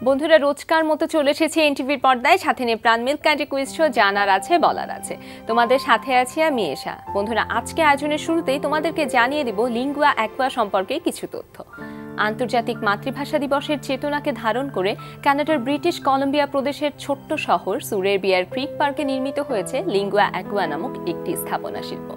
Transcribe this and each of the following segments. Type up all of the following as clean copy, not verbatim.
বন্ধুরা, রোজকার মতো চলে এসেছে এনটিভির পর্দায়, সাথে নিয়ে প্রাণ মিল্ক ক্যান্ডি কুইজ শো, জানার আছে বলার আছে। তোমাদের সাথে আছি আমি এশা। বন্ধুরা, আজকে আয়োজনের শুরুতেই তোমাদেরকে জানিয়ে দিব লিঙ্গুয়া অ্যাকুয়া সম্পর্কে কিছু তথ্য। আন্তর্জাতিক মাতৃভাষা দিবসের চেতনাকে ধারণ করে কানাডার ব্রিটিশ কলম্বিয়া প্রদেশের ছোট্ট শহর সুরেরবিয়ার ক্রিক পার্কে নির্মিত হয়েছে লিঙ্গুয়া অ্যাকুয়া নামক একটি স্থাপনা শিল্প।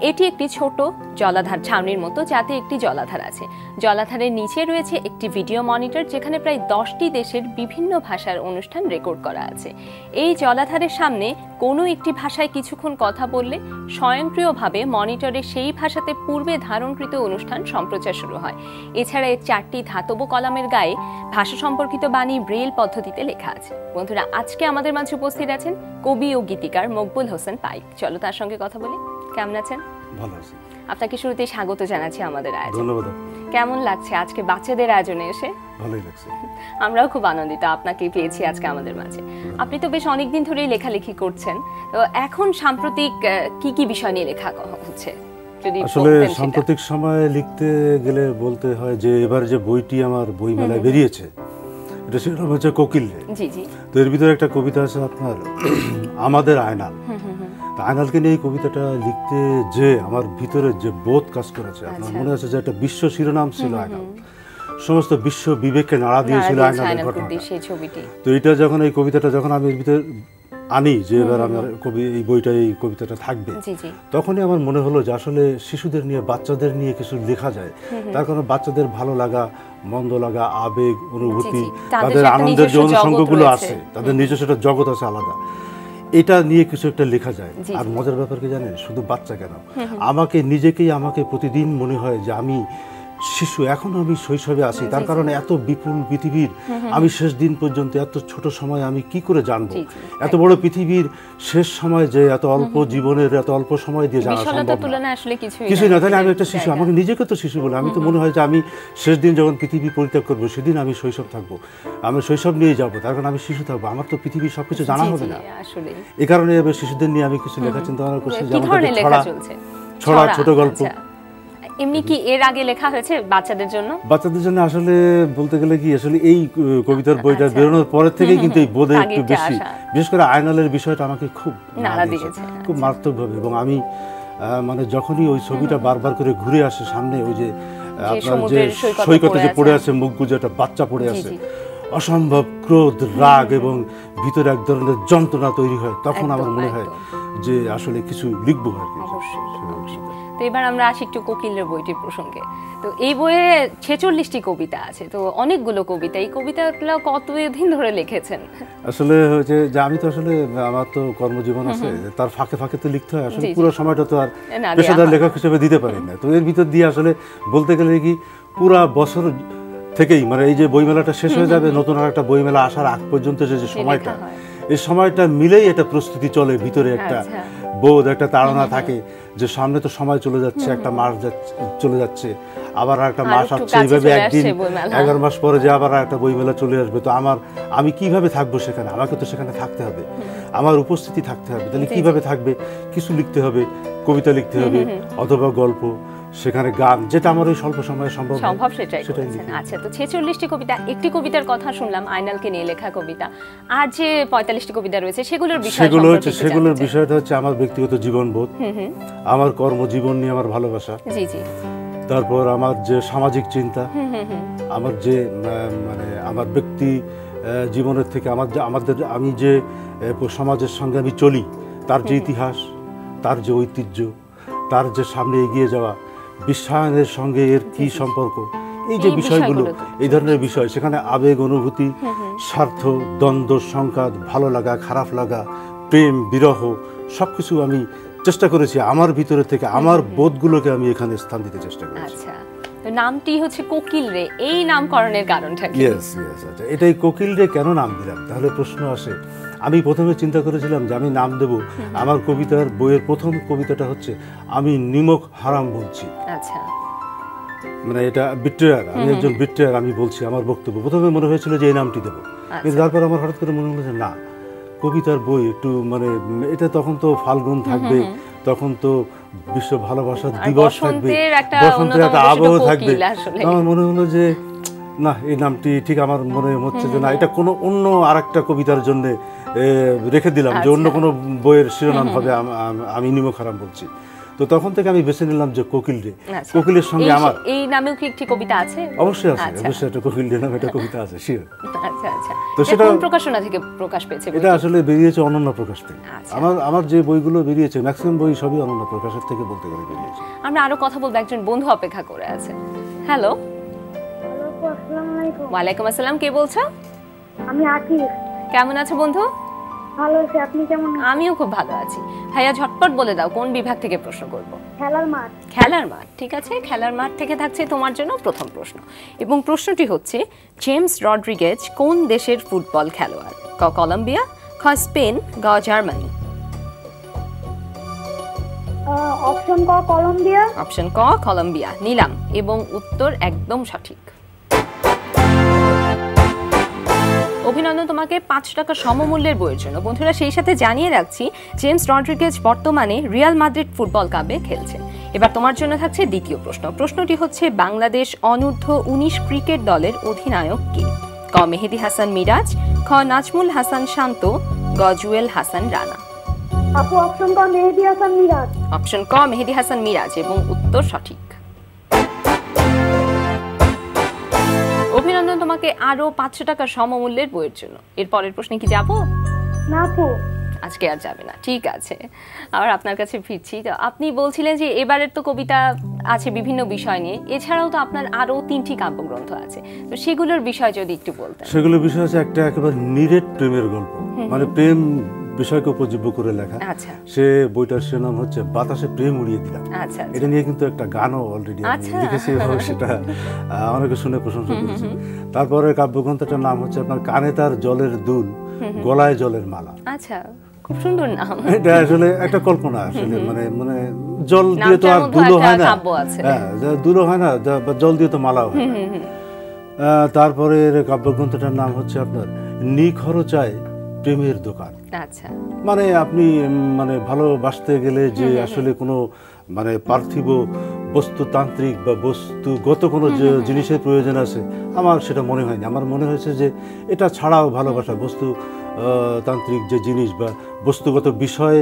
এটি একটি ছোট জলাধার ছাউনির মতো, যাতে একটি জলাধার আছে। জলাধারের নিচে রয়েছে একটি ভিডিও মনিটর, যেখানে প্রায় 10টি দেশের বিভিন্ন ভাষার অনুষ্ঠান রেকর্ড করা আছে। এই জলাধারের সামনে কোনো একটি ভাষায় কিছুক্ষণ কথা বললে স্বয়ংক্রিয়ভাবে মনিটরে সেই ভাষাতে পূর্বে ধারণকৃত অনুষ্ঠান সম্প্রচার শুরু হয়। এছাড়া এর 4টি ধাতব কলামের গায়ে ভাষা সম্পর্কিত বাণী ব্রেইল পদ্ধতিতে লেখা আছে। বন্ধুরা, আজকে আমাদের মাঝে উপস্থিত আছেন কবি ও গীতিকার মকবুল হোসেন পাইক। চলো তার সঙ্গে কথা বলি। কেমন আছেন? ভালো আছি। আপনাকে শুরুতেই স্বাগত জানাচ্ছি আমাদের আয়োজনে। ধন্যবাদ। কেমন লাগছে আজকে বাচ্চাদের আয়োজনে এসে? ভালোই লাগছে। আমরাও খুব আনন্দিত আপনাকে পেয়েছি আজকে আমাদের মাঝে। আপনি তো বেশ অনেকদিন ধরেই লেখালেখি করছেন, তো এখন সাম্প্রতিক কি কি বিষয় নিয়ে লেখা হচ্ছে? আসলে সাম্প্রতিক সময়ে লিখতে গেলে বলতে হয় যে এবার যে বইটি আমার বই মেলায় বেরিয়েছে, এটা সেটা হচ্ছে কোকিল রে। জি জি। তো এর ভিতরে একটা কবিতা আছে আপনার, আমাদের আয়নাল। আয়নালকে নিয়ে এই কবিতাটা লিখতে যে আমার ভিতরে যে বোধ কাজ করেছে, আপনার মনে আছে যে একটা বিশ্ব শিরোনাম ছিল আয়নাল, সমস্ত বিশ্ব বিবেককে নাড়া দিয়েছিল আয়নালের ঘটনাটা। তো এটা যখন এই কবিতাটা যখন আমি এর ভিতরে আনি যে এবার আমার কবি এই বইটা এই কবিতাটা থাকবে, তখনই আমার মনে হলো যে আসলে শিশুদের নিয়ে বাচ্চাদের নিয়ে কিছু লেখা যায়। তার কারণে বাচ্চাদের ভালো লাগা মন্দ লাগা আবেগ অনুভূতি, তাদের আনন্দের যে অনুষঙ্গগুলো আছে, তাদের নিজস্ব একটা জগৎ আছে আলাদা, এটা নিয়ে কিছু একটা লেখা যায়। আর মজার ব্যাপার কি জানেন, শুধু বাচ্চা কেন, আমাকে প্রতিদিন মনে হয় যে আমি শিশু, এখন আমি শৈশবে আছি। তার কারণে এত বিপুল পৃথিবীর আমি শেষ দিন পর্যন্ত এত ছোট সময় আমি কি করে জানবো? এত বড় পৃথিবীর শেষ সময় যে এত অল্প জীবনের এত অল্প সময় দিয়ে জানা সম্ভব কিছুই না। তাহলে আমি একটা শিশু, আমাকে নিজেকে তো শিশু বলে আমি তো মনে হয় যে আমি শেষ দিন যখন পৃথিবী পরিত্যাগ করবো, সেদিন আমি শৈশব থাকবো, আমি শৈশব নিয়ে যাবো, তার কারণে আমি শিশু থাকবো, আমার তো পৃথিবীর সবকিছু জানা হবে না। এই কারণে এবার শিশুদের নিয়ে আমি কিছু লেখা চিন্তা ভাবনা করছি, যেমন ছড়া, ছোট গল্প। এমনি কি এর আগে লেখা হয়েছে বাচ্চাদের জন্য? বাচ্চাদের জন্য আসলে বলতে গেলে কি, আসলে এই কবিতার বইটা বেরোনোর পরের থেকেই কিন্তু এই বোধে একটু বেশি, বিশেষ করে আয়নালের বিষয়টা আমাকে খুব নাড়া দিয়েছে, খুব মারাত্মকভাবে। এবং আমি মানে যখনই ওই ছবিটা বারবার করে ঘুরে আসে সামনে, ওই যে আপনার যে সৈকতে যে পড়ে আছে মুখ গুজে একটা বাচ্চা পড়ে আছে, অসম্ভব ক্রোধ রাগ এবং ভিতরে এক ধরনের যন্ত্রণা তৈরি হয়, তখন আমার মনে হয় যে আসলে কিছু লিখবো আর কি। তো এবার আমরা আসি একটু কোকিলের বইটির প্রসঙ্গে। তো এই বইয়ে 46টি কবিতা আছে, তো অনেকগুলো কবিতা। এই কবিতাগুলো কতদিন ধরে লিখেছেন? আসলে হচ্ছে যে আমি তো আসলে আমার তো কর্মজীবন আছে, তার ফাঁকে ফাঁকে তো লিখতে হয়। আসলে পুরো সময়টা তো আর পেশাদার লেখক হিসেবে দিতে পারি না। তো এর ভিতর দিয়ে আসলে বলতে গেলে কি পুরা বছর থেকেই, মানে এই যে বইমেলাটা শেষ হয়ে যাবে, নতুন আর একটা বইমেলা আসার আগ পর্যন্ত যে সময়টা, এই সময়টা মিলেই একটা প্রস্তুতি চলে, ভিতরে একটা বোধ, একটা তাড়না থাকে যে সামনে তো সময় চলে যাচ্ছে, একটা মাস চলে যাচ্ছে, আবার একটা মাস আসছে, এইভাবে একদিন 11 মাস পরে যে আবার একটা বইমেলা চলে আসবে। তো আমি কিভাবে থাকবো সেখানে? আমাকে তো সেখানে থাকতে হবে, আমার উপস্থিতি থাকতে হবে। তাহলে কিভাবে থাকবে? কিছু লিখতে হবে, কবিতা লিখতে হবে অথবা গল্প, সেখানে গান, যেটা আমার ওই স্বল্প সময়ে সম্ভব সেটাই করেছেন। আচ্ছা, তো 46টি কবিতা, একটি কবিতার কথা শুনলাম আয়নালকে নিয়ে লেখা কবিতা, আর যে 45টি কবিতা রয়েছে সেগুলোর বিষয়টা হচ্ছে আমার ব্যক্তিগত জীবনবোধ, আমার কর্মজীবন নিয়ে আমার ভালোবাসা, জি জি, তারপর আমার যে সামাজিক চিন্তা, আমার যে মানে আমার ব্যক্তি জীবনের থেকে আমি যে সমাজের সঙ্গে আমি চলি, তার যে ইতিহাস, তার যে ঐতিহ্য, তার যে সামনে এগিয়ে যাওয়া, বিশ্বায়নের সঙ্গে এর কি সম্পর্ক, এই যে বিষয়গুলো, এই ধরনের বিষয়, সেখানে আবেগ অনুভূতি, স্বার্থ, দ্বন্দ্ব, সংঘাত, ভালো লাগা, খারাপ লাগা, প্রেম, বিরহ, সবকিছু আমি চেষ্টা করেছি আমার ভিতরে থেকে, আমার বোধগুলোকে আমি এখানে স্থান দিতে চেষ্টা করেছি। আচ্ছা, নামটি হচ্ছে কোকিল রে, এই নামকরণের কারণটা কি? আচ্ছা, এটাই কোকিল রে কেন নাম দিলাম, তাহলে প্রশ্ন আসে। আমি প্রথমে চিন্তা করেছিলাম যে আমি নাম দেব, আমার কবিতার বইয়ের প্রথম কবিতাটা হচ্ছে আমি নিমক হারাম বলছি। আচ্ছা, মানে এটা বিট্রেয়ার, আমি একজন বিট্রেয়ার, আমি বলছি আমার বক্তব্য। প্রথমে মনে হয়েছিল যে এই নামটি দেবো, কিন্তু তারপর আমার হঠাৎ করে মনে হলো যে না, কবিতার বই একটু মানে এটা তখন তো ফাল্গুন থাকবে, তখন তো বিশ্ব ভালোবাসা দিবস থাকবে, বসন্তের একটা আবহ থাকবে। আমার মনে হলো যে না, এই নামটি ঠিক আমার মনে হচ্ছে যে না, এটা কোনো অন্য আরেকটা কবিতার জন্য রেখে দিলাম, যে অন্য কোনো বইয়ের শিরোনাম হবে আমি নিমক হারাম বলছি। তো তখন থেকে আমি বেছে নিলাম যে কোকিল রে। কোকিলের সঙ্গে আমার এই নামেও কি একটি কবিতা আছে? অবশ্যই আছে, অবশ্যই একটা কোকিল রে নামে একটা কবিতা আছে, শিওর। আচ্ছা আচ্ছা, তো সেটা কোন প্রকাশনা থেকে প্রকাশ পেয়েছে? এটা আসলে বেরিয়েছে অনন্য প্রকাশ থেকে। আমার যে বইগুলো বেরিয়েছে ম্যাক্সিমাম বই সবই অনন্য প্রকাশের থেকে বলতে গেলে বেরিয়েছে। আমরা আরো কথা বলবো, একজন বন্ধু অপেক্ষা করে আছে। হ্যালো, আসসালামু আলাইকুম। ওয়ালাইকুম আসসালাম, কে বলছো? আমি আকিব। কেমন আছো বন্ধু? ভালো আছি, আপনি কেমন আছেন? আমিও খুব ভালো আছি। ভাইয়া ঝটপট বলে দাও কোন বিভাগ থেকে প্রশ্ন করব? খেলার মাঠ। খেলার মাঠ, ঠিক আছে। খেলার মাঠ থেকে থাকছে তোমার জন্য প্রথম প্রশ্ন, এবং প্রশ্নটি হচ্ছে জেমস রড্রিগেজ কোন দেশের ফুটবল খেলোয়াড়? ক কলম্বিয়া, খ স্পেন, গ জার্মানি। অপশন ক কলম্বিয়া। অপশন ক কলম্বিয়া নিলাম, এবং উত্তর একদম সঠিক। অভিনন্দন তোমাকে 5 টাকা সমমূল্যের বইয়ের জন্য। বন্ধুরা, সেই সাথে জানিয়ে রাখছি জেমস রড্রিগেজ বর্তমানে রিয়াল মাদ্রিদ ফুটবল ক্লাবে খেলছেন। এবার তোমার জন্য থাকছে দ্বিতীয় প্রশ্ন। প্রশ্নটি হচ্ছে বাংলাদেশ অনূর্ধ্ব 19 ক্রিকেট দলের অধিনায়ক কে? ক মেহেদী হাসান মিরাজ, খ নাজমুল হাসান শান্ত, গ জুয়েল হাসান রানা। আপু অপশন ক মেহেদী হাসান মিরাজ। অপশন ক মেহেদী হাসান মিরাজ, এবং উত্তর সঠিক। অভিনন্দন তোমাকে আরো 500 টাকা সমমূল্যের বইয়ের জন্য। এর পরের প্রশ্নে কি যাবো? না আপু, আজকে আর যাবে না, ঠিক আছে। আবার আপনার কাছে ফিরছি। তো আপনি বলছিলেন যে এবারের তো কবিতা আছে বিভিন্ন বিষয় নিয়ে, এছাড়াও তো আপনার আরো 3টি কাব্যগ্রন্থ আছে, তো সেগুলোর বিষয় যদি একটু বলতেন। সেগুলোর বিষয় আছে একটা একেবারে নিরেট প্রেমের গল্প, মানে প্রেম বিষয়কে উপজীব্য করে লেখা। আচ্ছা, সে বইটার শিরোনাম হচ্ছে বাতাসে প্রেম উড়িয়ে দিলাম। আচ্ছা, এটা নিয়ে কিন্তু একটা গানও অলরেডি লিখেছি, এবং সেটা অনেকে শুনে প্রশংসা করেছে। তারপরে কাব্যগ্রন্থটার নাম হচ্ছে আপনার কানে তার জলের দুল, গলায় জলের মালা। আচ্ছা, খুব সুন্দর নাম। এটা আসলে একটা কল্পনা, আসলে মানে মানে জল দিয়ে তো আর দুলো হয় না, হ্যাঁ দুলো হয় না, জল দিয়ে তো মালাও হয় না। তারপরে কাব্যগ্রন্থটার নাম হচ্ছে আপনার নিখরচায় প্রেমের দোকান। আচ্ছা, মানে আপনি মানে ভালোবাসতে গেলে যে আসলে কোনো মানে পার্থিব বস্তুতান্ত্রিক বা বস্তুগত কোনো যে জিনিসের প্রয়োজন আছে, আমার সেটা মনে হয়নি। আমার মনে হয়েছে যে এটা ছাড়াও ভালোবাসা, বস্তু তান্ত্রিক যে জিনিস বা বস্তুগত বিষয়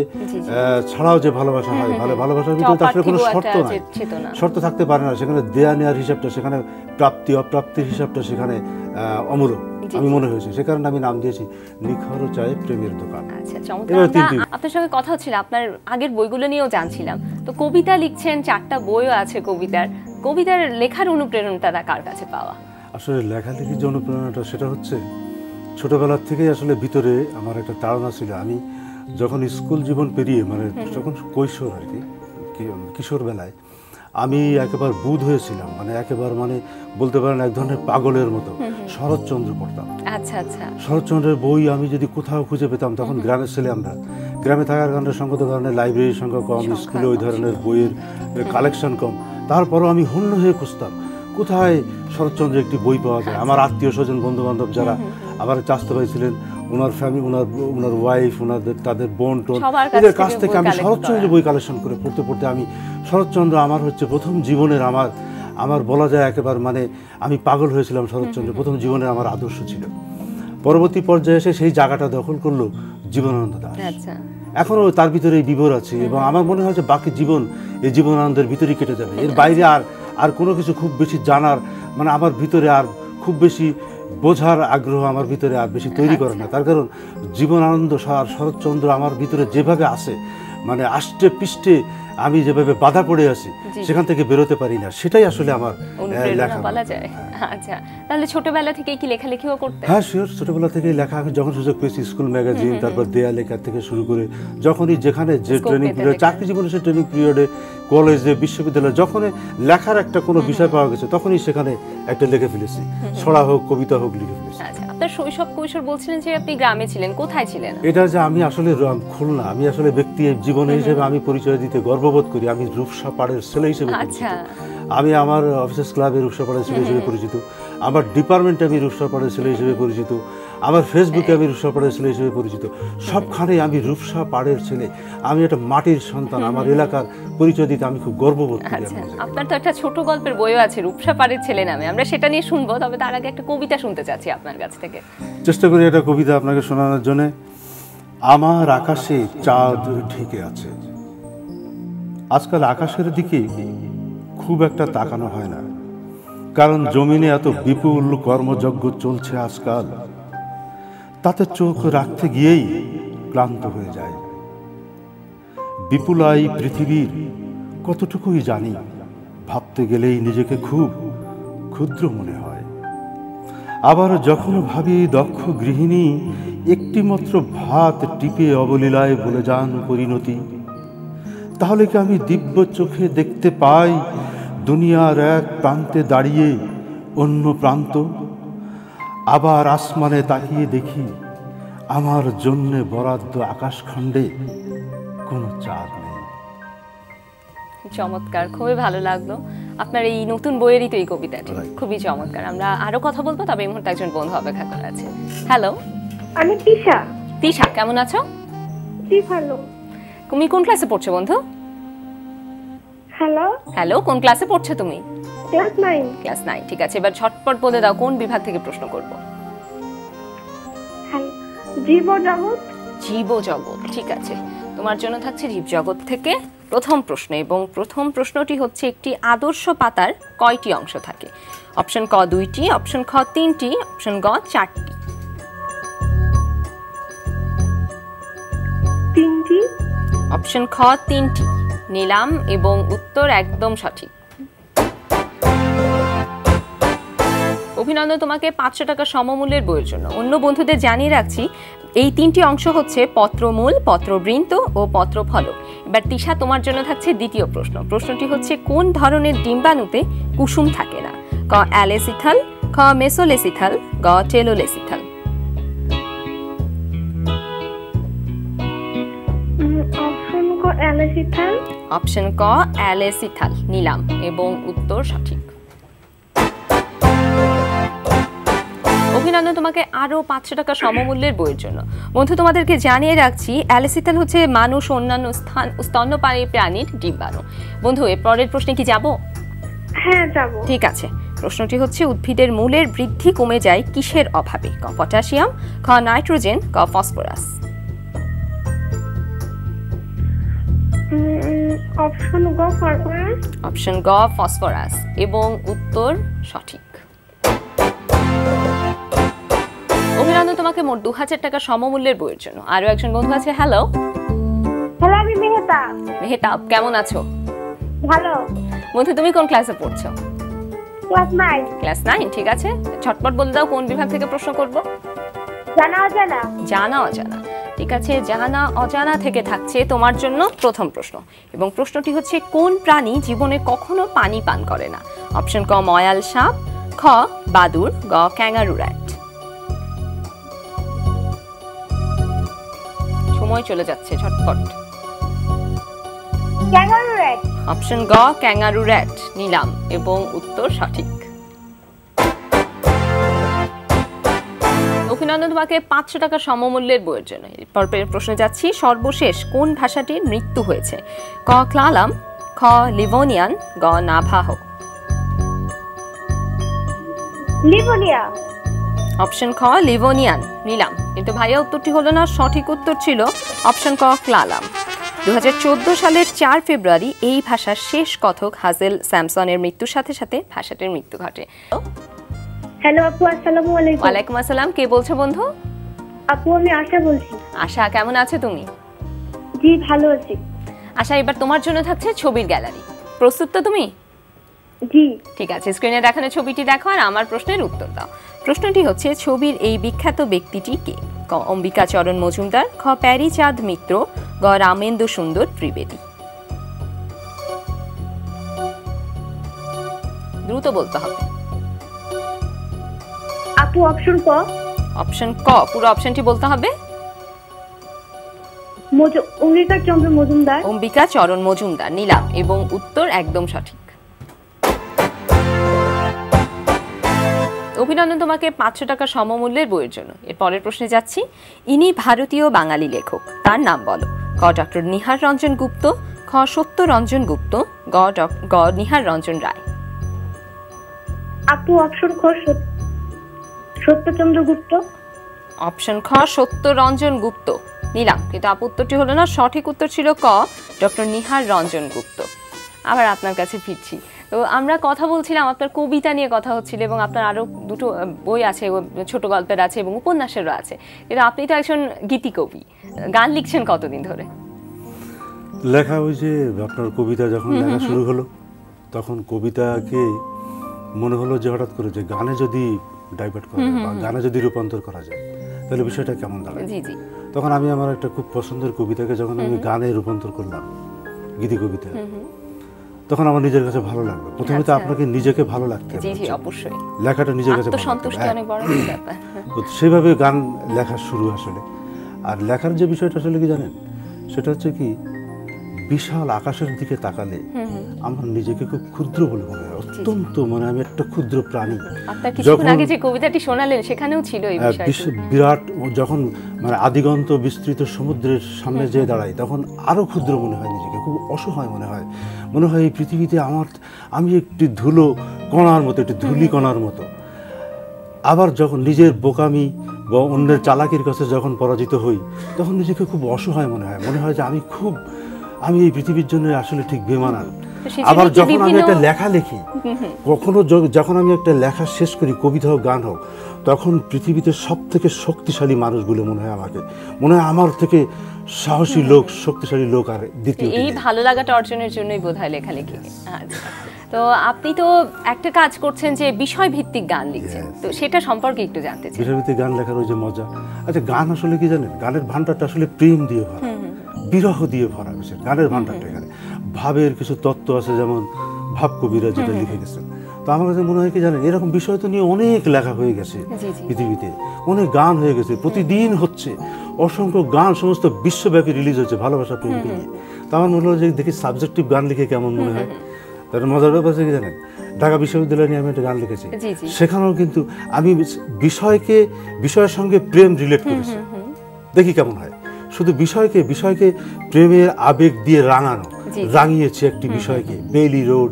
ছাড়াও যে ভালোবাসা হয়, ভালোবাসার ভিতরে আসলে কোনো শর্ত নাই, শর্ত থাকতে পারে না। সেখানে দেয়া নেওয়ার হিসাবটা, সেখানে প্রাপ্তি অপ্রাপ্তির হিসাবটা সেখানে অমূলক আমি মনে হয়েছে। সে কারণে আমি নাম দিয়েছি নিখরচায় প্রেমের দোকান। আচ্ছা, চমৎকার। আপনার সঙ্গে কথা হচ্ছিল, আপনার আগের বইগুলো নিয়েও জানছিলাম। তো কবিতা লিখছেন, 4টা বইও আছে কবিতার লেখার অনুপ্রেরণাটা কার কাছে পাওয়া? আসলে লেখালেখির যে অনুপ্রেরণাটা, সেটা হচ্ছে ছোটবেলার থেকেই আসলে ভিতরে আমার একটা তাড়না ছিল। আমি যখন স্কুল জীবন পেরিয়ে মানে যখন কৈশোর আর কি, কিশোর বেলায় আমি একেবারে বুঁদ হয়েছিলাম, মানে একেবারে মানে বলতে পারেন এক ধরনের পাগলের মতো শরৎচন্দ্র পড়তাম। আচ্ছা আচ্ছা, শরৎচন্দ্রের বই আমি যদি কোথাও খুঁজে পেতাম, তখন গ্রামের ছেলে, আমরা গ্রামে থাকার কারণে সঙ্গত কারণে লাইব্রেরির সংখ্যা কম, স্কুলে ওই ধরনের বইয়ের কালেকশন কম, তারপরও আমি হন্য হয়ে খুঁজতাম কোথায় শরৎচন্দ্রের একটি বই পাওয়া যায়। আমার আত্মীয় স্বজন বন্ধু বান্ধব যারা আমার চাচতো ভাই ছিলেন, ওনার ফ্যামিলি, ওনার ওয়াইফ, তাদের বোন টোন, এদের কাছ থেকে আমি শরৎচন্দ্রের বই কালেকশন করে পড়তে আমি শরৎচন্দ্র আমার হচ্ছে প্রথম জীবনের আমার বলা যায় একেবারে মানে আমি পাগল হয়েছিলাম। শরৎচন্দ্র প্রথম জীবনের আমার আদর্শ ছিল। পরবর্তী পর্যায়ে এসে সেই জায়গাটা দখল করলো জীবনানন্দ দাশ। এখনও তার ভিতরে এই বিভোর আছে, এবং আমার মনে হয় যে বাকি জীবন এই জীবনানন্দের ভিতরেই কেটে যাবে। এর বাইরে আর কোনো কিছু খুব বেশি জানার মানে আমার ভিতরে আর খুব বেশি বোঝার আগ্রহ আমার ভিতরে আর বেশি তৈরি করে না। তার কারণ জীবনানন্দ আর শরৎচন্দ্র আমার ভিতরে যেভাবে আসে, মানে আষ্টে পৃষ্ঠে আমি যেভাবে বাধা পড়ে আছি সেখান থেকে বেরোতে পারি না, সেটাই আসলে আমার লেখা বলা যায়। আচ্ছা, তাহলে ছোটবেলা থেকেই কি লেখালেখিও করতে? হ্যাঁ শিওর, ছোটবেলা থেকেই লেখা, যখন সুযোগ পেয়েছি স্কুল ম্যাগাজিন, তারপর দেয়া লেখা থেকে শুরু করে যখনই যেখানে যে ট্রেনিং পিরিয়ড, চাকরি জীবনে সে ট্রেনিং পিরিয়ডে, কলেজে, বিশ্ববিদ্যালয়ে যখন লেখার একটা কোনো বিষয় পাওয়া গেছে তখনই সেখানে একটা লিখে ফেলেছি, ছড়া হোক কবিতা হোক লিখে ফেলেছি। আচ্ছা, আপনার শৈশব কৈশোর বলছিলেন যে আপনি গ্রামে ছিলেন, কোথায় ছিলেন? এটা যে আমি আসলে খুলনা, আমি আসলে ব্যক্তি জীবনে হিসেবে আমি পরিচয় দিতে গর্ববোধ করি, আমি রূপসা পাড়ের ছেলে হিসেবে পরিচিত। আমি আমার অফিসার্স ক্লাবে রূপসা পাড়ের ছেলে হিসেবে পরিচিত, আমার ডিপার্টমেন্টে আমি রূপসা পাড়ের ছেলে হিসেবে পরিচিত, আমার ফেসবুকে আমি রূপসা পাড়ের ছেলে হিসেবে পরিচিত, সবখানে আমি রূপসা পাড়ের ছেলে, আমি একটা মাটির সন্তান, আমার এলাকার পরিচয় দিতে আমি খুব গর্ববোধ করি। আপনার তো একটা ছোট গল্পের বইও আছে রূপসা পাড়ের ছেলে নামে, আমরা সেটা নিয়ে শুনবো, তবে তার আগে একটা কবিতা শুনতে চাচ্ছি আপনার কাছ থেকে। চেষ্টা করি একটা কবিতা আপনাকে শোনানোর জন্য। আমার আকাশে চাঁদ ঢেকে আছে, আজকাল আকাশের দিকে খুব একটা তাকানো হয় না, কারণ জমিনে এত বিপুল কর্মযজ্ঞ চলছে আজকাল, তাতে চোখ রাখতে গিয়েই ক্লান্ত হয়ে যায়। বিপুলাই পৃথিবীর কতটুকুই জানি, ভাবতে গেলেই নিজেকে খুব ক্ষুদ্র মনে হয়। আবার যখন ভাবি দক্ষ গৃহিণী একটি মাত্র ভাত টিপে অবলীলায় বলে যান পরিণতি, তাহলে কি আমি দিব্য চোখে দেখতে পাই দুনিয়ার এক প্রান্তে দাঁড়িয়ে অন্য প্রান্ত? আবার আসমানে তাকিয়ে দেখি আমার জন্য বরাদ্দ আকাশখণ্ডে কোনো চাঁদ নেই। চমৎকার, খুবই ভালো লাগলো। আপনার এই নতুন বইয়েরই তো এই কবিতাটি খুবই চমৎকার। আমরা আরো কথা বলবো, তবে এই মুহূর্তে একজন বন্ধু অপেক্ষা করে আছে। হ্যালো, আমি তিশা। তিশা, কেমন আছো? জি ভালো। তুমি কোন ক্লাসে পড়ছো বন্ধু? হ্যালো হ্যালো, কোন ক্লাসে পড়ছো তুমি? ক্লাস 9। ক্লাস 9, ঠিক আছে। এবার ঝটপট বলে দাও কোন বিভাগ থেকে প্রশ্ন করব? জীবজগৎ। জীবজগৎ, ঠিক আছে। তোমার জন্য থাকছে জীবজগৎ থেকে প্রথম প্রশ্ন, এবং প্রথম প্রশ্নটি হচ্ছে একটি আদর্শ পাতার কয়টি অংশ থাকে? অপশন ক 2টি, অপশন খ 3টি, অপশন গ 4টি। 3টি। অপশন খ 3টি নিলাম, এবং উত্তর একদম সঠিক। অভিনন্দন তোমাকে 500 টাকা সমমূল্যের বইয়ের জন্য। অন্য বন্ধুদের জানিয়ে রাখছি এই 3টি অংশ হচ্ছে পত্রমূল, পত্রবৃন্ত ও পত্রফলক। এবার তিশা, তোমার জন্য থাকছে দ্বিতীয় প্রশ্ন। প্রশ্নটি হচ্ছে কোন ধরনের ডিম্বাণুতে কুসুম থাকে না? ক অ্যালেসিথাল, খ মেসোলেসিথাল, গ টেলোলেসিথাল। অপশন ক অ্যালেসিথাল। অপশন ক অ্যালেসিথাল নিলাম, এবং উত্তর সঠিক। অভিনন্দন তোমাকে আরো 500 টাকা সমমূল্যের বইয়ের জন্য। বন্ধু, তোমাদেরকে জানিয়ে রাখছি অ্যালেসিথাল হচ্ছে মানুষ অন্যান্য স্তন্যপায়ী প্রাণীর ডিম্বাণু। বন্ধু, এর পরের প্রশ্নে কি যাব? হ্যাঁ যাব। ঠিক আছে। প্রশ্নটি হচ্ছে উদ্ভিদের মূলের বৃদ্ধি কমে যায় কিসের অভাবে? ক পটাশিয়াম, খ নাইট্রোজেন, ক ফসফরাস। অপশন গ ফসফরাস। অপশন গ ফসফরাস, এবং উত্তর সঠিক। অভিনন্দন তোমাকে মোট 2000 টাকা সমমূল্যের বইয়ের জন্য। আরো একজন বন্ধু আছে। হ্যালো। হ্যালো, আমি মেহতাব। মেহতাব, কেমন আছো? ভালো। বন্ধু, তুমি কোন ক্লাসে পড়ছো? ক্লাস 9। ক্লাস 9, ঠিক আছে। ঝটপট বলে দাও কোন বিভাগ থেকে প্রশ্ন করব? জানা অজানা। জানা অজানা, ঠিক আছে। জানা অজানা থেকে থাকছে তোমার জন্য প্রথম প্রশ্ন, এবং প্রশ্নটি হচ্ছে কোন প্রাণী জীবনে কখনো পানি পান করে না? অপশন ক ময়াল সাপ, খ বাদুড়, গ ক্যাঙ্গারু র্যাট। সময় চলে যাচ্ছে, ঝটপট। Kangaroo rat. অপশন গ ক্যাঙ্গারু র্যাট নিলাম, এবং উত্তর সঠিক। অভিনন্দন তোমাকে 500 টাকা সমমূল্যের বইয়ের জন্য। এরপর প্রশ্নে যাচ্ছি, সর্বশেষ কোন ভাষাটির মৃত্যু হয়েছে? ক ক্লালাম, খ লিভোনিয়ান, গ নাভাহো। লিভোনিয়া। অপশন খ লিভোনিয়ান নিলাম, কিন্তু ভাইয়া উত্তরটি হলো না। সঠিক উত্তর ছিল অপশন ক ক্লালাম। 2014 সালের 4 ফেব্রুয়ারি এই ভাষার শেষ কথক হাজেল স্যামসনের মৃত্যুর সাথে সাথে ভাষাটির মৃত্যু ঘটে। হ্যালো আপু, আসসালামু আলাইকুম। ওয়ালাইকুম আসসালাম, কে বলছো বন্ধু? আপু, আমি আশা বলছি। আশা, কেমন আছো তুমি? জি ভালো আছি। আশা, এবার তোমার জন্য থাকছে ছবির গ্যালারি। প্রস্তুত তো তুমি? জি। ঠিক আছে, স্ক্রিনে দেখানো ছবিটি দেখো আর আমার প্রশ্নের উত্তর দাও। প্রশ্নটি হচ্ছে, ছবির এই বিখ্যাত ব্যক্তিটি কে? ক অম্বিকাচরণ মজুমদার, খ প্যারীচাঁদ মিত্র, গ রামেন্দু সুন্দর ত্রিবেদী। দ্রুত বলতে হবে। আপু অপশন ক। অপশন ক, পুরো অপশনটি বলতে হবে। অম্বিকাচন্দ্র মজুমদার। অম্বিকাচরণ মজুমদার নিলাম এবং উত্তর একদম সঠিক। অভিনন্দন তোমাকে 500 টাকা সমমূল্যের বইয়ের জন্য। এর পরের প্রশ্নে যাচ্ছি। ইনি ভারতীয় বাঙালি লেখক, তার নাম বলো। ক ডক্টর নিহার রঞ্জন গুপ্ত, খ সত্যরঞ্জন গুপ্ত, গ নিহার রঞ্জন রায়। আপু অপশন খ সত্যচন্দ্র গুপ্ত। অপশন খ সত্যরঞ্জন গুপ্ত নিলাম, কিন্তু আপু উত্তরটি হলো না। সঠিক উত্তর ছিল ক ডক্টর নিহার রঞ্জন গুপ্ত। আবার আপনার কাছে ফিরছি। তো আমরা কথা বলছিলাম, আপনার কবিতা নিয়ে কথা হচ্ছিল এবং আপনার আরো দুটো বই আছে, ছোট গল্পের আছে এবং উপন্যাসেরও আছে, কিন্তু আপনি তো একজন গীতিকবি। গান লিখছেন কতদিন ধরে? লেখা ওই যে আপনার কবিতা যখন লেখা শুরু হলো, তখন কবিতাকে মনে হলো যে হঠাৎ করে যে গানে যদি ডাইভার্ট করা যায় বা গানে যদি রূপান্তর করা যায় তাহলে বিষয়টা কেমন দাঁড়ায়। জি জি। তখন আমি আমার একটা খুব পছন্দের কবিতাকে যখন আমি গানে রূপান্তর করলাম, গীতি কবিতা, তখন আমার নিজের কাছে ভালো লাগলো। প্রথমে তো আপনাকে নিজেকে ভালো লাগতে হবে। জি জি, অবশ্যই। লেখাটা নিজের কাছে আত্মসন্তুষ্টি অনেক বড় ব্যাপার। তো সেভাবে গান লেখা শুরু আসলে। আর লেখার যে বিষয়টা আসলে কি জানেন, সেটা হচ্ছে কি, বিশাল আকাশের দিকে তাকালে আমার নিজেকে খুব ক্ষুদ্র বলে মনে হয়, অত্যন্ত মানে আমি একটা ক্ষুদ্র প্রাণী। আপনার কিছুক্ষণ আগে যে কবিতাটি শোনালেন সেখানেও ছিল এই বিষয়টি। বিরাট যখন মানে আদিগন্ত বিস্তৃত সমুদ্রের সামনে যেয়ে দাঁড়াই তখন আরো ক্ষুদ্র মনে হয় নিজেকে, খুব অসহায় মনে হয়। মনে হয় এই পৃথিবীতে আমি একটি ধুলো কণার মতো, একটি ধুলি কণার মতো। আবার যখন নিজের বোকামি বা অন্যের চালাকির কাছে যখন পরাজিত হই তখন নিজেকে খুব অসহায় মনে হয়। মনে হয় যে আমি এই পৃথিবীর জন্য আসলে ঠিক বেমানান। আবার যখন আমি একটা লেখা লিখি, কখনো যখন আমি একটা লেখা শেষ করি, কবিতা হোক গান হোক, তখন পৃথিবীতে সব থেকে শক্তিশালী মানুষগুলো মনে হয় আমার থেকে সাহসী লোক, শক্তিশালী লোক আর দ্বিতীয়। এই ভালো লাগাটা অর্জনের জন্যই বোধহয় লেখালেখি। আচ্ছা, তো আপনি তো একটা কাজ করছেন যে বিষয় ভিত্তিক গান লিখছেন, তো সেটা সম্পর্কে একটু জানতে চাই। বিষয় ভিত্তিক গান লেখার ওই যে মজা। আচ্ছা, গান আসলে কি জানেন, গানের ভান্ডারটা আসলে প্রেম দিয়ে ভরা, বিরহ দিয়ে ভরা। গানের ভান্ডারটা এখানে ভাবের কিছু তত্ত্ব আছে, যেমন ভাব কবিরা যেটা লিখে গেছেন। তো আমার কাছে মনে হয় কি জানেন, এরকম বিষয় তো নিয়ে অনেক লেখা হয়ে গেছে পৃথিবীতে, অনেক গান হয়ে গেছে, প্রতিদিন হচ্ছে অসংখ্য গান, সমস্ত বিশ্বব্যাপী রিলিজ হচ্ছে ভালোবাসা প্রেমকে নিয়ে। তো আমার মনে হলো যে দেখি সাবজেক্টিভ গান লিখে কেমন মনে হয়। তার মজার ব্যাপার আছে কি জানেন, ঢাকা বিশ্ববিদ্যালয় নিয়ে আমি একটা গান লিখেছি, সেখানেও কিন্তু আমি বিষয়ের সঙ্গে প্রেম রিলেট করেছি, দেখি কেমন হয়। শুধু বিষয়কে প্রেমের আবেগ দিয়ে রাঙিয়েছে একটি বিষয়কে। বেইলি রোড,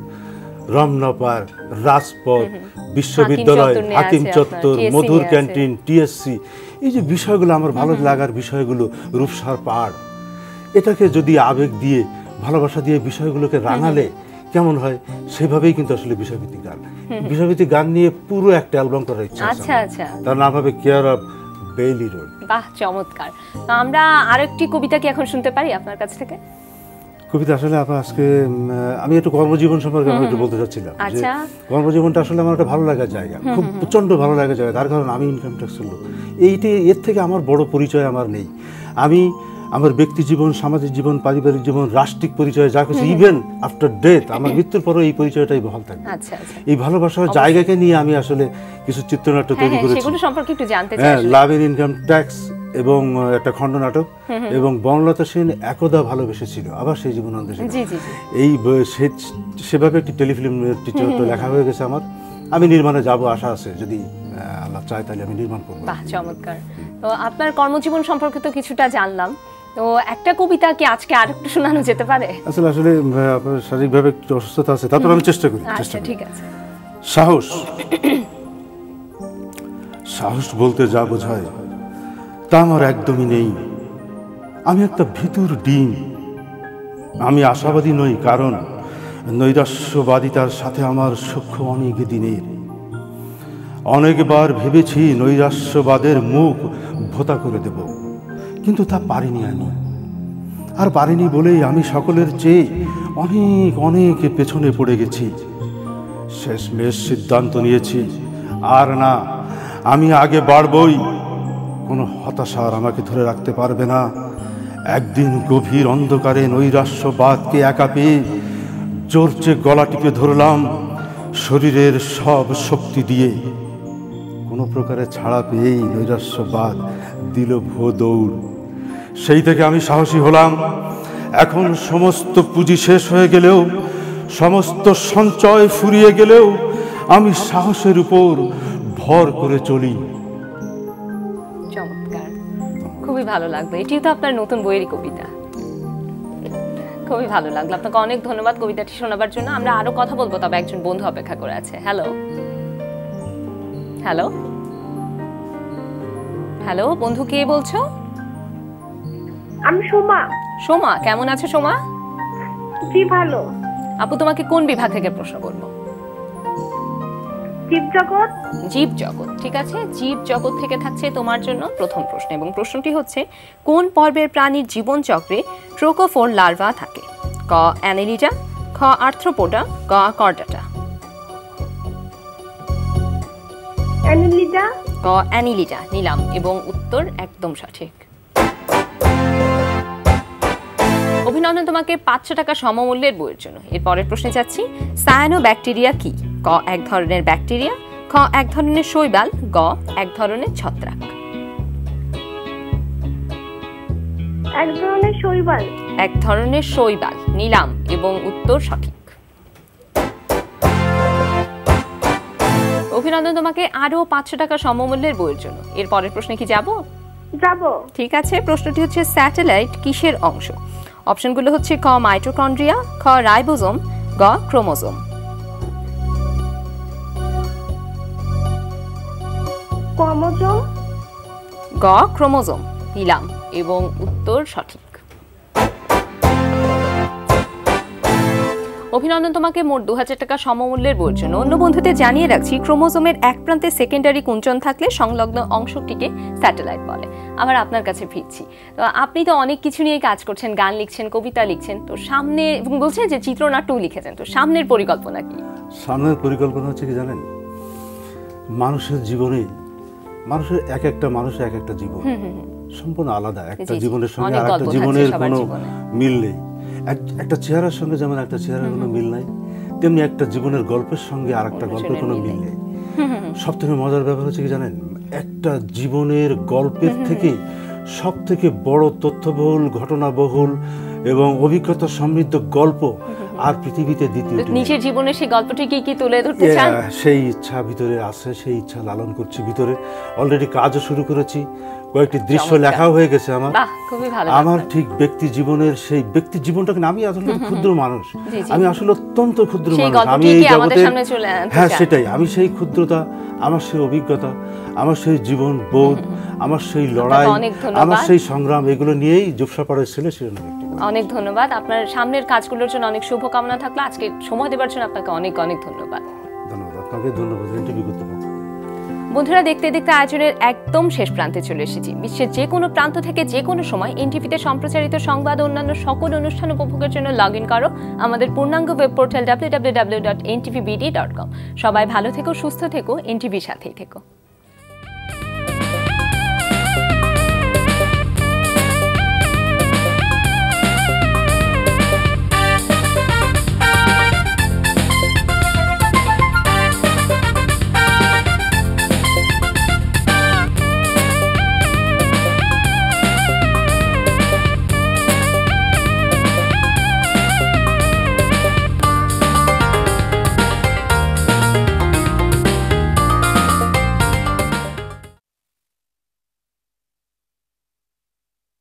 রমনাপার, রাজপথ, বিশ্ববিদ্যালয়, হাকিম চত্বর, মধুর ক্যান্টিন, টিএসসি, এই যে বিষয়গুলো আমার ভালো লাগার বিষয়গুলো, রূপসার পাহাড়, এটাকে যদি আবেগ দিয়ে, ভালোবাসা দিয়ে বিষয়গুলোকে রাঙালে কেমন হয়, সেভাবেই কিন্তু আসলে বিষয়ভিত্তিক গান নিয়ে পুরো একটা অ্যালবাম করার ইচ্ছা আছে। আচ্ছা, তার নাম হবে কেয়ার অফ বেইলি রোড। বাহ, চমৎকার। তো আমরা আরেকটি কবিতা কি এখন শুনতে পারি আপনার কাছ থেকে? কবিতা আসলে আজকে আমি একটু কর্মজীবন সম্পর্কে একটু বলতে চাচ্ছিলাম। কর্মজীবনটা আসলে আমার একটা ভালো লাগার জায়গা, খুব প্রচন্ড ভালো লাগার জায়গা। তার কারণ আমি ইনকাম ট্যাক্স লোক, এর থেকে আমার বড় পরিচয় আমার নেই। আমি আমার ব্যক্তি জীবন, সামাজিক জীবন, পারিবারিক জীবন, রাষ্ট্রিক পরিচয়, যা কিছু, ইভেন আফটার ডেথ, আমার মৃত্যুর পরও এই পরিচয়টাই বহাল থাকবে। এই ভালোবাসার জায়গাকে নিয়ে আমি আসলে কিছু চিত্রনাট্য তৈরি করেছি, সেগুলো সম্পর্কে একটু জানতে চাই। লাভ ইন ইনকাম ট্যাক্স এবং একটা খণ্ড নাটক, এবং বনলতা সেন একদা ভালোবেসেছিল আবার সেই জীবনানন্দ সেন, এই সেভাবে একটি টেলিফিল্মের চিত্রনাট্য লেখা হয়ে গেছে আমার। আমি নির্মাণে যাব, আশা আছে, যদি আল্লাহ চায় তাহলে আমি নির্মাণ করব। বাহ, চমৎকার। তো আপনার কর্মজীবন সম্পর্কে তো কিছুটা জানলাম, তো একটা কবিতা কি আজকে আরেকটু শোনানো যেতে পারে? আসলে আপনার শারীরিকভাবে একটু অসুস্থতা আছে, তারপর আমি চেষ্টা করি। আচ্ছা, ঠিক আছে। সাহস বলতে যা বোঝায় তা আমার একদমই নেই। আমি একটা ভিতর ডিম। আমি আশাবাদী নই, কারণ নৈরাশ্যবাদিতার সাথে আমার সখ্য অনেক দিনের। অনেকবার ভেবেছি নৈরাশ্যবাদের মুখ ভোতা করে দেব, কিন্তু তা পারিনি আমি। আর পারিনি বলেই আমি সকলের চেয়ে অনেক অনেক পেছনে পড়ে গেছি। শেষমেশ সিদ্ধান্ত নিয়েছি, আর না, আমি আগে বাড়বই। কোনো হতাশা আর আমাকে ধরে রাখতে পারবে না। একদিন গভীর অন্ধকারে নৈরাশ্যবাদকে একা পেয়ে জোরচে গলা টিপে ধরলাম শরীরের সব শক্তি দিয়ে। কোনো প্রকারে ছাড়া পেয়েই নৈরাশ্যবাদ দিল ভো দৌড়। সেই থেকে আমি সাহসী হলাম। এখন সমস্ত পুঁজি শেষ হয়ে গেলেও, সমস্ত সঞ্চয় ফুরিয়ে গেলেও আমি সাহসের উপর ভর করে চলি। চমৎকার, খুবই ভালো লাগলো। এটিও তো আপনার নতুন বইয়েরই কবিতা। খুবই ভালো লাগলো, আপনাকে অনেক ধন্যবাদ কবিতাটি শোনাবার জন্য। আমরা আরো কথা বলবো, তবে একজন বন্ধু অপেক্ষা করে আছে। হ্যালো হ্যালো হ্যালো, বন্ধু কে বলছো? আমি সোমা। সোমা, কেমন আছো সোমা? জি ভালো। আপু, তোমাকে কোন বিভাগ থেকে প্রশ্ন করব? জীবজগৎ। জীবজগৎ, ঠিক আছে। জীবজগৎ থেকে থাকছে তোমার জন্য প্রথম প্রশ্ন, এবং প্রশ্নটি হচ্ছে, কোন পর্বের প্রাণীর জীবন চক্রে ট্রোকোফোর লার্ভা থাকে? ক অ্যানেলিডা, খ আর্থ্রোপোডা, ক কর্ডাটা। অ্যানেলিডা। ক অ্যানিলিডা নিলাম, এবং উত্তর একদম সঠিক। অভিনন্দন তোমাকে 500 টাকা সমমূল্যের বইয়ের জন্য। এর পরের প্রশ্নে যাচ্ছি, সায়ানোব্যাকটেরিয়া কি? ক এক ধরনের ব্যাকটেরিয়া, খ এক ধরনের শৈবাল, গ এক ধরনের ছত্রাক। এক ধরনের শৈবাল। এক ধরনের শৈবাল নিলাম, এবং উত্তর সঠিক। অভিনন্দন তোমাকে আরো 500 টাকা সমমূল্যের বইয়ের জন্য। এর পরের প্রশ্নে কি যাব? যাব। ঠিক আছে, প্রশ্নটি হচ্ছে, স্যাটেলাইট কিসের অংশ? অপশনগুলো হচ্ছে ক মাইটোকন্ড্রিয়া, খ রাইবোজোম, গ ক্রোমোজোম। ক্রোমোজোম। গ ক্রোমোজোম নিলাম, এবং উত্তর সঠিক। অভিনন্দন তোমাকে মোট 2000 টাকা সমমূল্যের বইয়ের জন্য। অন্য বন্ধুদের জানিয়ে রাখছি, ক্রোমোজোমের এক প্রান্তে সেকেন্ডারি কুঞ্চন থাকলে সংলগ্ন অংশটিকে স্যাটেলাইট বলে। আবার আপনার কাছে ফিরছি, তো আপনি তো অনেক কিছু নিয়ে কাজ করছেন, গান লিখছেন, কবিতা লিখছেন, তো সামনে বলছেন যে চিত্রনাট্যও লিখেছেন, তো সামনের পরিকল্পনা কি? সামনের পরিকল্পনা হচ্ছে কি জানেন, মানুষের জীবনে, মানুষের এক একটা মানুষের এক একটা জীবন সম্পূর্ণ আলাদা। একটা জীবনের সঙ্গে আর একটা জীবনের কোনো মিল নেই। একটা চেহারার সঙ্গে যেমন একটা চেহারার কোনো মিল নাই, তেমনি একটা জীবনের গল্পের সঙ্গে আর একটা গল্পের কোনো মিল নেই। সব থেকে মজার ব্যাপার হচ্ছে কি জানেন, একটা জীবনের গল্পের থেকে সব থেকে বড় তথ্যবহুল, ঘটনাবহুল এবং অভিজ্ঞতা সমৃদ্ধ গল্প আর পৃথিবীতে দ্বিতীয়। নিজের জীবনের সেই গল্পটি কি তুলে ধরতে চান? সেই ইচ্ছা ভিতরে আছে, সেই ইচ্ছা লালন করছি ভিতরে। অলরেডি কাজও শুরু করেছি, কয়েকটি দৃশ্য লেখাও হয়ে গেছে আমার। খুবই ভালো। আমার ঠিক ব্যক্তি জীবনের সেই ব্যক্তি জীবনটাকে আমি আসলে ক্ষুদ্র মানুষ, আমি আসলে অত্যন্ত ক্ষুদ্র মানুষ। আমি এই জগতে, হ্যাঁ সেটাই, আমি সেই ক্ষুদ্রতা, আমার সেই অভিজ্ঞতা, আমার সেই জীবন বোধ, আমার সেই লড়াই, আমার সেই সংগ্রাম, এগুলো নিয়েই জোপসাপাড়ের ছেলে শিরোনাম। অনেক ধন্যবাদ। আপনার সামনের কাজগুলোর জন্য অনেক শুভকামনা থাকলো। আজকে সময় দেওয়ার জন্য আপনাকে অনেক অনেক ধন্যবাদ। ধন্যবাদ আপনাকে, ধন্যবাদ ইন্টারভিউ করতে। বন্ধুরা, দেখতে দেখতে আয়োজনের একদম শেষ প্রান্তে চলে এসেছি। বিশ্বের যে কোনো প্রান্ত থেকে যে কোনো সময় এনটিভিতে সম্প্রচারিত সংবাদ ও অন্যান্য সকল অনুষ্ঠান উপভোগের জন্য লগ ইন করো আমাদের পূর্ণাঙ্গ ওয়েব পোর্টাল www.ntvbd.com। সবাই ভালো থেকো, সুস্থ থেকো, এনটিভির সাথেই থেকো।